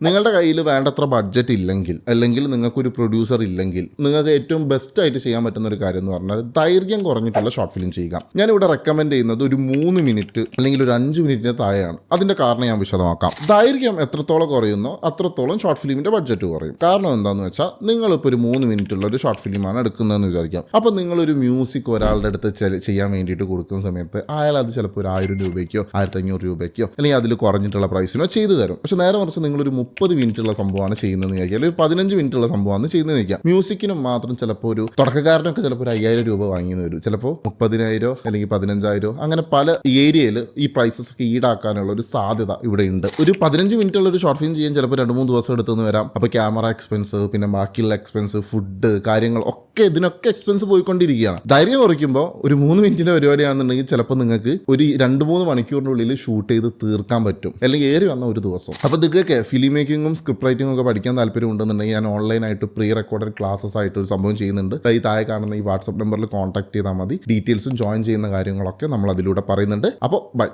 നിങ്ങളുടെ കയ്യിൽ വേണ്ടത്ര ബഡ്ജറ്റ് ഇല്ലെങ്കിൽ അല്ലെങ്കിൽ നിങ്ങൾക്കൊരു പ്രൊഡ്യൂസർ ഇല്ലെങ്കിൽ നിങ്ങൾക്ക് ഏറ്റവും ബെസ്റ്റ് ആയിട്ട് ചെയ്യാൻ പറ്റുന്ന ഒരു കാര്യം എന്ന് പറഞ്ഞാൽ ദൈർഘ്യം കുറഞ്ഞിട്ടുള്ള ഷോർട്ട് ഫിലിം ചെയ്യുക. ഞാനിവിടെ റെക്കമെൻഡ് ചെയ്യുന്നത് ഒരു 3 മിനിറ്റ് അല്ലെങ്കിൽ ഒരു 5 മിനിറ്റിന് താഴെയാണ്. അതിൻ്റെ കാരണം ഞാൻ വിശദമാക്കാം. ദൈർഘ്യം എത്രത്തോളം കുറയുന്നോ അത്രത്തോളം ഷോർട്ട് ഫിലിമിൻ്റെ ബഡ്ജറ്റ് കുറയും. കാരണം എന്താണെന്ന് വെച്ചാൽ നിങ്ങളിപ്പോൾ ഒരു 3 മിനിറ്റുള്ള ഒരു ഷോർട്ട് ഫിലിമാണ് എടുക്കുന്നതെന്ന് വിചാരിക്കാം. അപ്പോൾ നിങ്ങളൊരു മ്യൂസിക് ഒരാളുടെ അടുത്ത് ചെയ്യാൻ വേണ്ടിയിട്ട് കൊടുക്കുന്ന സമയത്ത് അയാൾ അത് ചിലപ്പോൾ ഒരു 1000 രൂപയ്ക്കോ 1500 രൂപയ്ക്കോ അല്ലെങ്കിൽ അതിൽ കുറഞ്ഞിട്ടുള്ള പ്രൈസിനോ ചെയ്തു തരും. പക്ഷേ നേരെ മറിച്ച് നിങ്ങളൊരു 30 മിനിറ്റുള്ള സംഭവമാണ് ചെയ്യുന്നതെന്ന് ചോദിക്കുക, അല്ലെങ്കിൽ 15 മിനിറ്റുള്ള സംഭവമാണ് ചെയ്യുന്നതെന്ന് ചോദിക്കാം. മ്യൂസിക്കിനും മാത്രം ചിലപ്പോൾ ഒരു തുടക്കക്കാരനൊക്കെ ചിലപ്പോൾ ഒരു 5000 രൂപ വാങ്ങിയെന്ന് വരും, ചിലപ്പോൾ 30,000 അല്ലെങ്കിൽ 15,000 അങ്ങനെ പല ഏരിയയിൽ ഈ പ്രൈസസ് ഒക്കെ ഈടാക്കാനുള്ള ഒരു സാധ്യത ഇവിടെ ഉണ്ട്. ഒരു 15 മിനിറ്റുള്ള ഒരു ഷോർട്ട് ഫിലിം ചെയ്യാൻ ചിലപ്പോൾ 2-3 ദിവസം എടുത്തെന്ന് വരാം. അപ്പോൾ ക്യാമറ എക്സ്പെൻസ്, പിന്നെ ബാക്കിയുള്ള എക്സ്പെൻസ്, ഫുഡ് കാര്യങ്ങൾ ഇതിനൊക്കെ എക്സ്പെൻസ് പോയിക്കൊണ്ടിരിക്കുകയാണ്. ധൈര്യം കുറയ്ക്കുമ്പോൾ ഒരു 3 മിനിറ്റിൻ്റെ പരിപാടിയാണെന്നുണ്ടെങ്കിൽ ചിലപ്പോൾ നിങ്ങൾക്ക് ഒരു 2-3 മണിക്കൂറിനുള്ളിൽ ഷൂട്ട് ചെയ്ത് തീർക്കാൻ പറ്റും, അല്ലെങ്കിൽ ഏറി വന്ന ഒരു ദിവസം. അപ്പോൾ നിങ്ങൾക്ക് ഫിലിം മേക്കിങ്ങും സ്ക്രിപ്റ്റ് റൈറ്റിംഗും ഒക്കെ പഠിക്കാൻ താല്പര്യം ഉണ്ടെന്നുണ്ടെങ്കിൽ ഞാൻ ഓൺലൈനായിട്ട് പ്രീ റെക്കോർഡഡ് ക്ലാസ്സസ് ആയിട്ട് ഒരു സംഭവം ചെയ്യുന്നുണ്ട്. ഈ താഴെ കാണുന്ന ഈ വാട്സപ്പ് നമ്പറിൽ കോൺടാക്ട് ചെയ്താൽ മതി. ഡീറ്റെയിൽസും ജോയിൻ ചെയ്യുന്ന കാര്യങ്ങളൊക്കെ നമ്മൾ അതിലൂടെ പറയുന്നുണ്ട്. അപ്പോൾ ബൈ.